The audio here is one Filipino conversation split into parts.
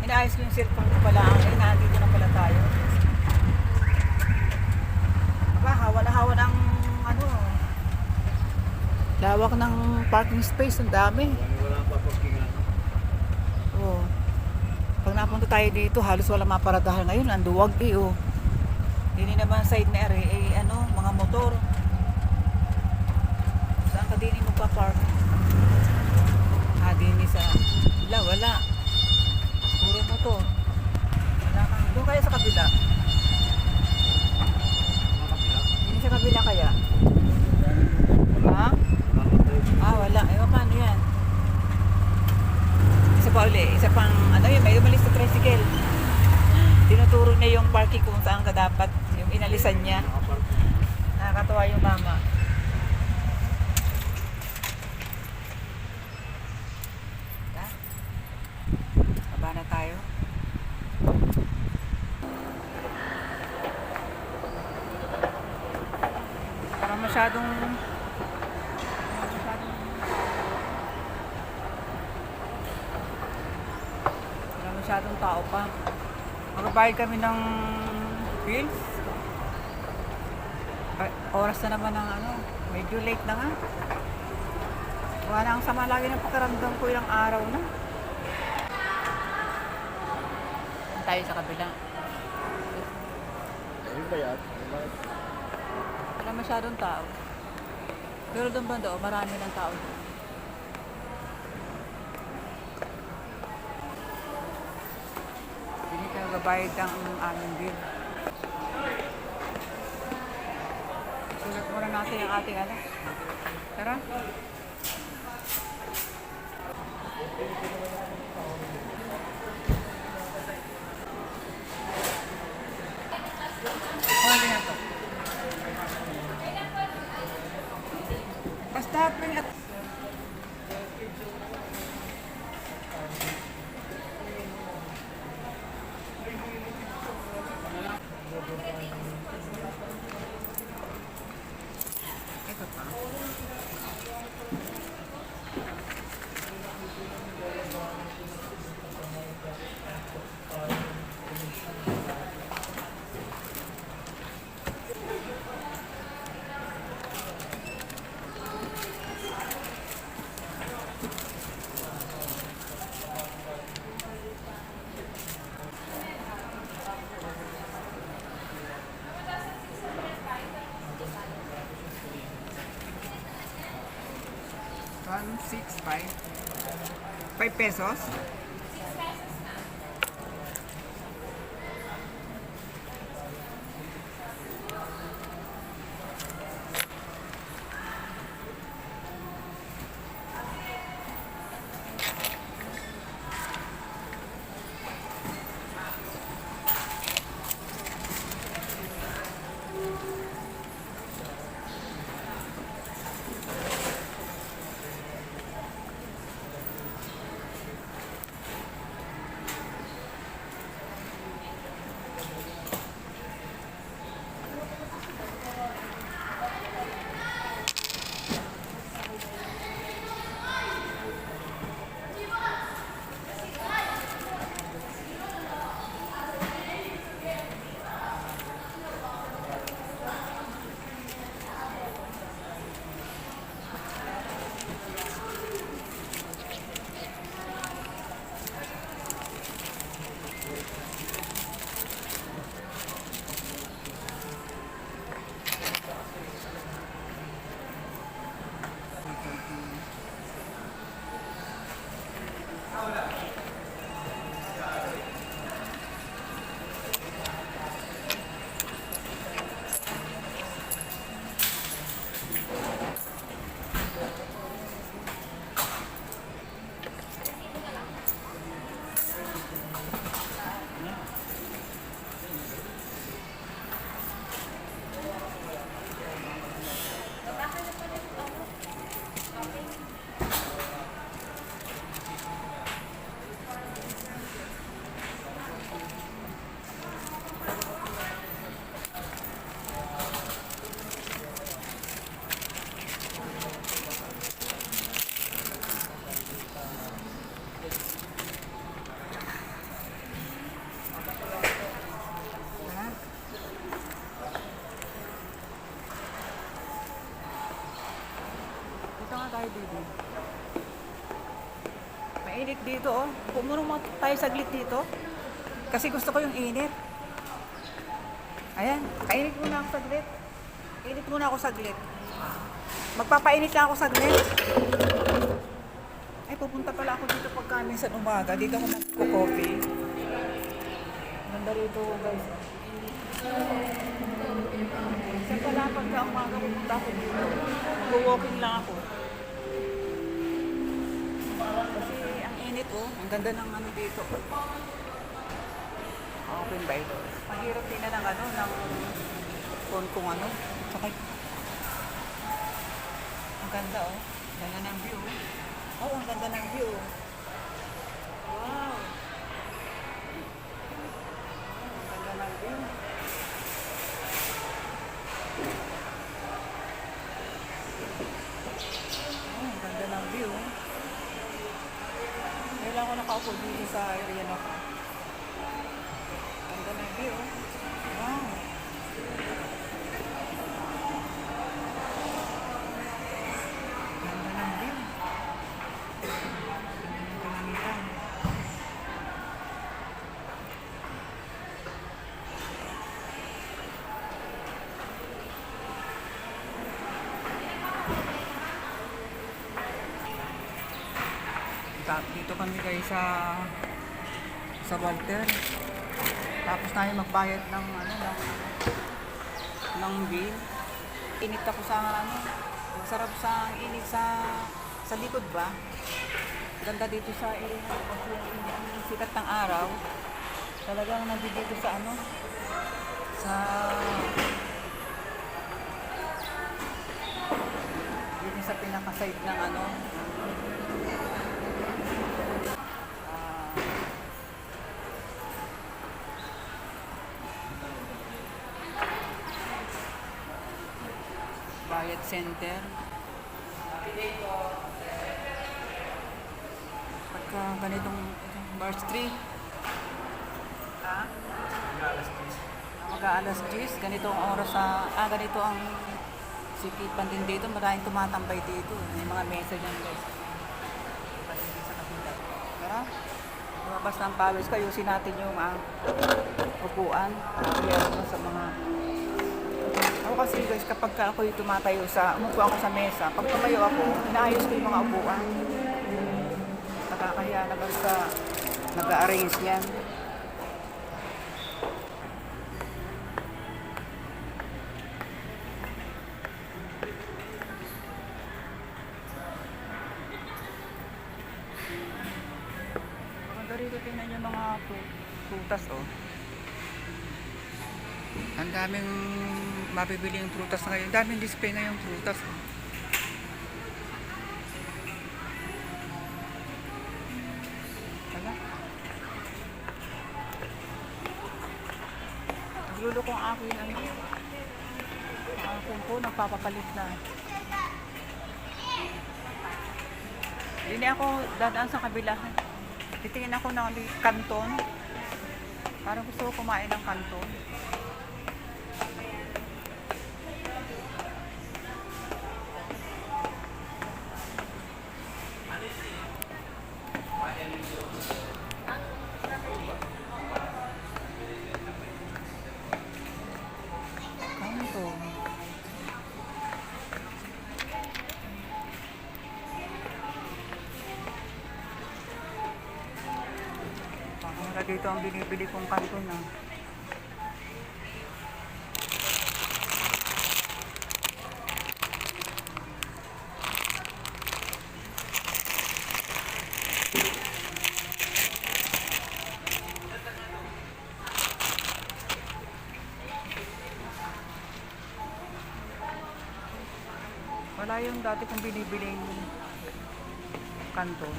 Inaayos ko yung cellphone ko pala. Eh, nandito na pala tayo. Aba, hawa na hawa ng ano. Lawak ng parking space. Ang dami. Wala pa parkingan. Oo. Pag napunta tayo dito, halos wala maparadahan ngayon. Ang duwag eh, oh. Dini naman side na area, eh, ano, mga motor. Saan ka dini magpa-park? Dini sa... Wala. Puro motor. Wala kang... Doon kaya sa kabila. Dini sa kabila kaya? Ha? Wala. Paano yan? Isa pa uli. Isa pang, ano yun, may umalis sa tricycle. Tinuturo niya yung parking kung saan ka dapat. Yung inalisan niya. Nakakatawa yung mama. Baba na tayo. Parang masyadong tao pa. Magbabayad kami ng bills. Oras na naman ng ano, medyo late na nga. Wala na ang sama lagi ng pakiramdam ko, ilang araw na. Tayo sa kabila. Ayun ba yan? Wala masyadong tao. Pero doon ba doon, marami ng tao doon. Hindi ka magbabayad ang aming bill. Sulat muna natin ang ating ano. Tara. Pwede na to. Basta pring at ito pa. $5 pesos. Tumurong mo tayo saglit dito. Kasi gusto ko yung init. Ayan, kainit muna ako saglit. Init muna ako saglit. Magpapainit lang ako saglit. Ay, pupunta pala ako dito pagka minsan umaga. Dito ako magpo-coffee. Ganda rito, guys. Minsan pala pagka umaga pupunta ako dito. Mag-walking lang ako. Kasi ang init oh. Ang ganda ng ano dito. Open ba ito? Mahirap din na ng ano, ng phone kung ano. Sakay. Ang ganda oh. Ganda ng view. Oh, ang ganda ng view. Wow. Ang ganda ng view. Oh, ang ganda ng view. Kailangan ko nakaupo dito sa area na ko. Ang ganda ng view. Wow. Ganda ng view. Kalamitan. Dito kami guys sa Walter. Tapos tayo magbayad ng ano ng bill. Init ako sa ano, masarap sa init sa likod ba? Ganda dito sa area kasi yung sikat ng araw. Talagang nandito sa ano sa dito sa pinaka-side ng ano Bayad Center. Pagka ganitong March 3. Ha? Mag-aalas 10. Ganito ang oras ganito ang sikipan din dito. Maraming tumatambay dito. May mga mesa dyan guys. Tara. Lumabas ng pawis ko. Ayusin natin yung upuan. Kaya sa mga ako kasi guys, kapag ako yung tumatayo umupo ako sa mesa, pag tumayo ako, inaayos ko yung mga upuan. Nakakahiya naman sa nag-a-arrange niyan. Maganda rito, tingnan yung mga prutas oh. Ang daming mabibili yung prutas ngayon. Ang daming display ngayong prutas. Hala. Nagluluko ang akin ano. Ang akin po nagpapapalit na. Hindi ako dadaan sa kabilahan. Titingin ako ng kanton. Parang gusto ko kumain ng kanton. Kanton. Para dito ang binibili kong kanton na. Wala yung dati kong binibiling kanton.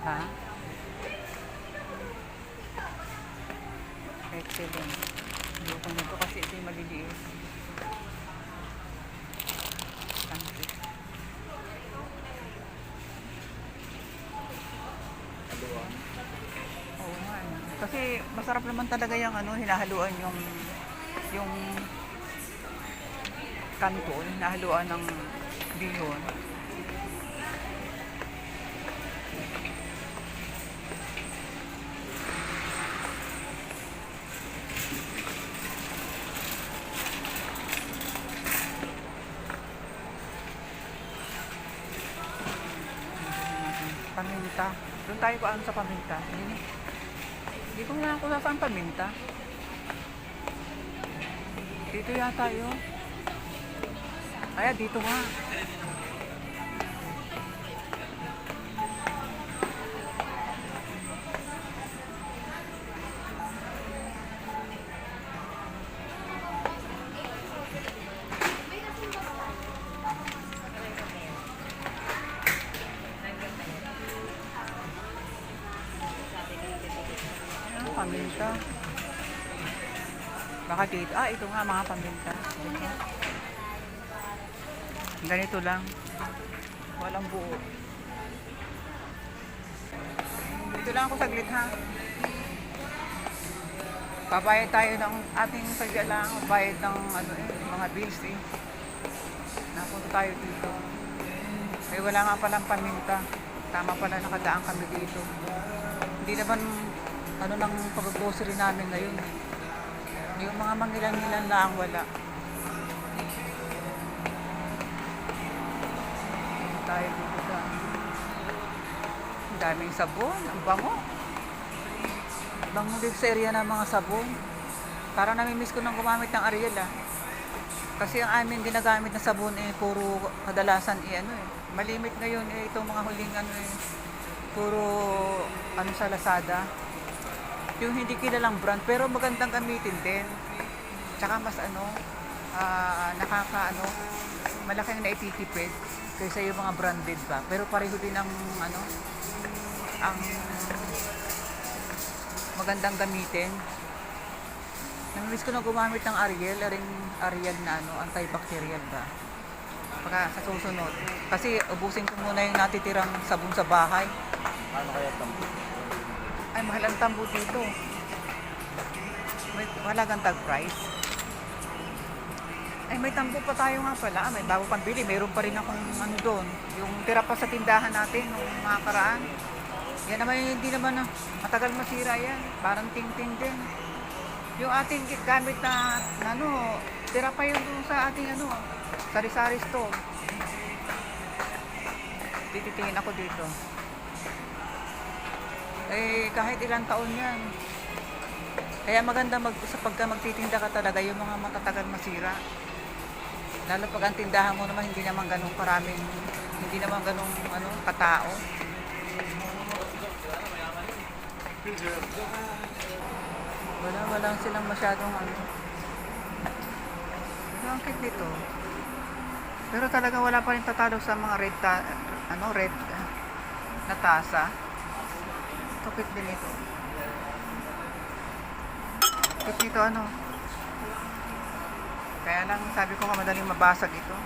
Ha? Excellent. Loko nito kasi ito yung maliliit. Kanton. Oo nga. Kasi masarap naman talaga yung hinahaluan yung kanton, hinahaluan ng bihon. Paminta. Doon tayo ko sa paminta. Hindi ko nga kung saan paminta. Dito yata yun. Kaya dito nga. Paminta. Baka dito. Ito nga mga paminta. Ganito lang. Walang buo. Dito lang ako saglit ha. Pabayad tayo ng ating saglit lang. Bayad ng mga bills eh. Napunta tayo dito. Wala nga palang paminta. Tama pala nakadaan kami dito. Hindi naman ng pag-grocery namin ngayon. Yung mga mangilan-ngilan lang wala. Tayo dito sa ang daming sabon, ang bango. Bango dito sa area ng mga sabon. Parang namimiss ko nang gumamit ng Ariel ah. Kasi ang amin ginagamit na sabon puro kadalasan malimit ngayon itong mga huling puro sa Lazada. Yung hindi kilalang brand pero magandang gamitin din. Tsaka mas malaking naititipid kaysa yung mga branded ba. Pero pareho din ang ang magandang gamitin. Namimiss ko na gumamit ng Ariel na antibacterial ba. Baka sa susunod. Kasi ubusin ko muna yung natitirang sabon sa bahay. Ano kaya tambo? Ay, mahal ang tambo dito. May halagang tag price. Ay, may tambo pa tayo nga pala. May bago pang bili. Mayroon pa rin akong doon. Yung tira pa sa tindahan natin nung mga karaan. Yan naman hindi naman matagal masira yan. Parang ting-ting din. Yung ating gamit na tira pa yun doon sa ating sari-sari store. Tititingin ako dito. Kahit ilang taon yan. Kaya maganda pagka magtitinda ka talaga yung mga matatagal masira. Lalo pag ang tindahan mo naman hindi naman ganun karaming, hindi naman ganun katao. Wala silang masyadong Pero ang cute nito. Pero talaga wala pa rin tatalo sa mga red na tasa. Cute din ito. Cute nito Kaya lang sabi ko nga madaling mabasag ito.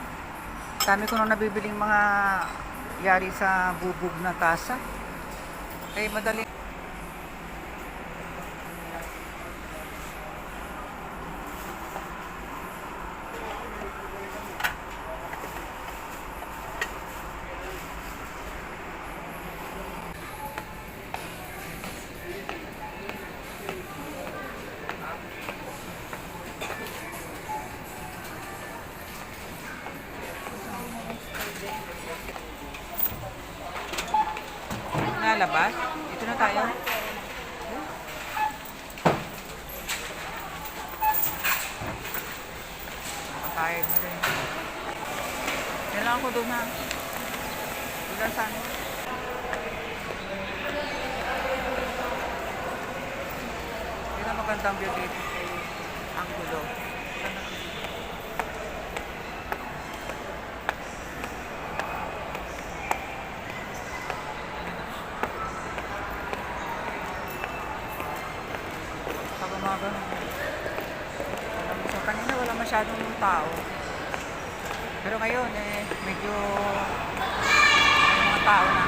Dami ko nung nabibiling mga yari sa bubog na tasa. Madaling nalabas. Ito na tayo. Nakakayad na rin. Yan lang ako doon na. Doon saan? Yan ang magandang view dito. Ang gulo. So, kanina wala masyadong tao. Pero ngayon medyo may mga tao na.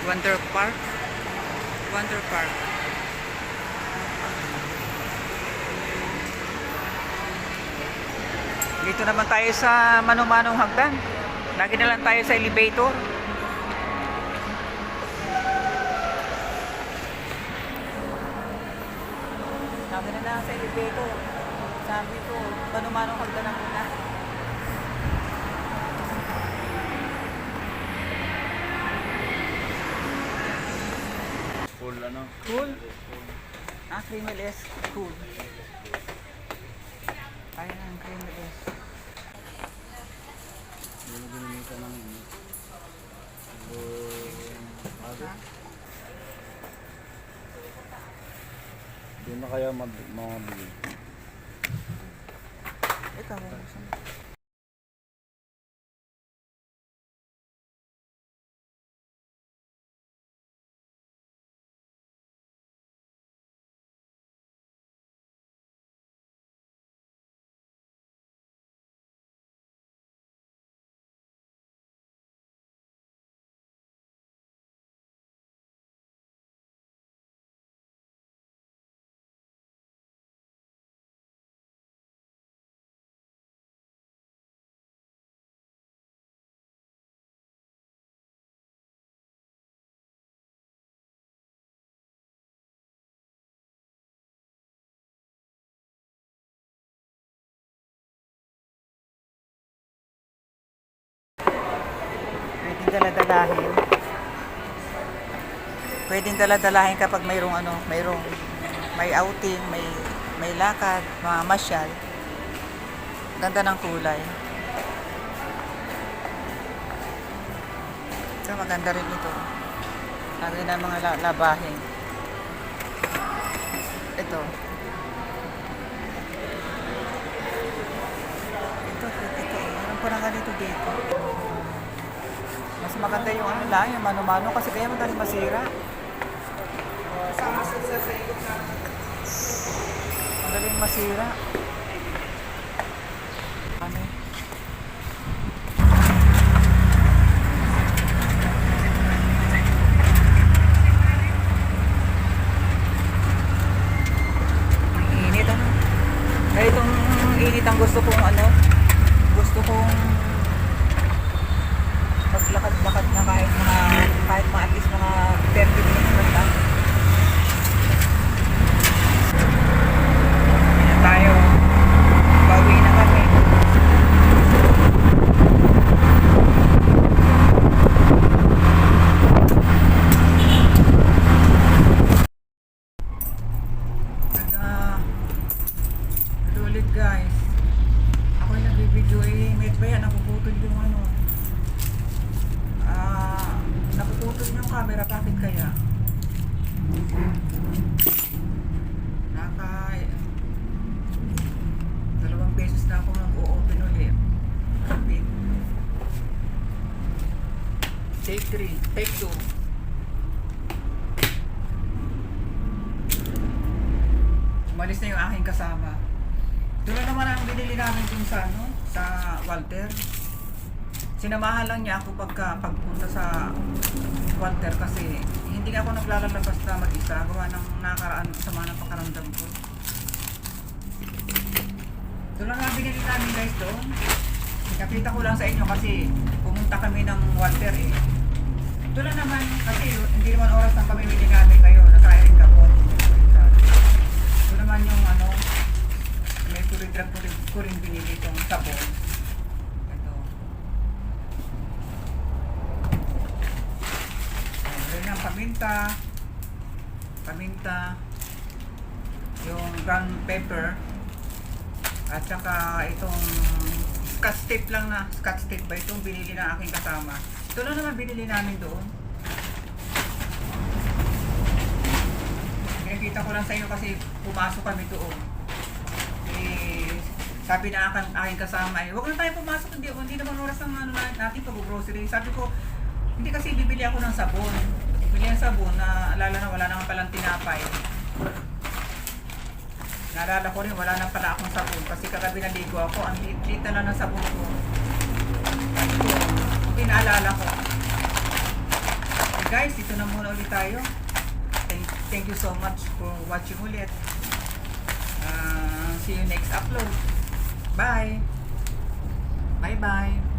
Wonder Park. Dito naman tayo sa mano-manong hagdan. Lagi na lang tayo sa elevator. dito. Sabi ko, mano-mano hagdan na muna. Full ano? Cool. Creamy S. Cool. Kaya ng creamy S. Hindi mo ginamita ng ano. Ha? Hindi na kaya mabili. Ikaw, gusto mo. Pwedeng daladalahin. Pwedeng daladalahin kapag mayroong may outing, may lakad, mamasyal. Ganda ng kulay. So maganda rin ito. Lagay na mga labahin. Ito. Ito. Meron pa na ganito dito. Mas maganda yung ano lang, yung mano-mano kasi kaya madaling masira. Madaling masira. Ano? Ang init ano? Kaya itong init ang gusto kong maglakad-lakad na kahit mga at least mga 30 minutes lang. Hindi na tayo. Bawi na kami. Ulit guys. Ako yung nagbibideo may ba yan? Napuputol yung napuputol yung camera. Bakit kaya? Dalawang beses na ako nag-o-open ulit. Kapit. Take 3. Take 2. Umalis na yung aking kasama. Doon na naman ang binili namin dun sa Walter. Sinamahan lang niya ako pagpunta sa Walter kasi hindi ako naglalabas na mag-isa. Gawa ng nakaraan sama ng pakaramdam ko. Doon lang ang binili namin guys doon. Nakita ko lang sa inyo kasi pumunta kami ng Walter eh. Doon lang naman kasi hindi naman oras ng pamimili namin kayo. Nakain ka po. Doon naman yung may tuloy-drag ko rin binili itong sabon. Ito. Rin ang paminta, yung brown pepper, at saka itong scotch tape lang na, scotch tape ba itong binili ng aking kasama. Ito lang naman binili namin doon. Nakikita ko lang sa inyo kasi pumasok kami doon. Sabi na aking kasama huwag na tayo pumasok, hindi naman oras ng natin pag-grocery. Sabi ko, hindi kasi bibili ako ng sabon. Bibili ang sabon na alala na wala naman palang tinapay. Naalala ko rin, wala na pala akong sabon kasi kagabi naligo ako, ang liit na lang ng sabon ko. Sabi ko, okay, naalala ko. Okay guys, ito na muna ulit tayo. Thank you so much for watching ulit. See you next upload. Bye. Bye-bye.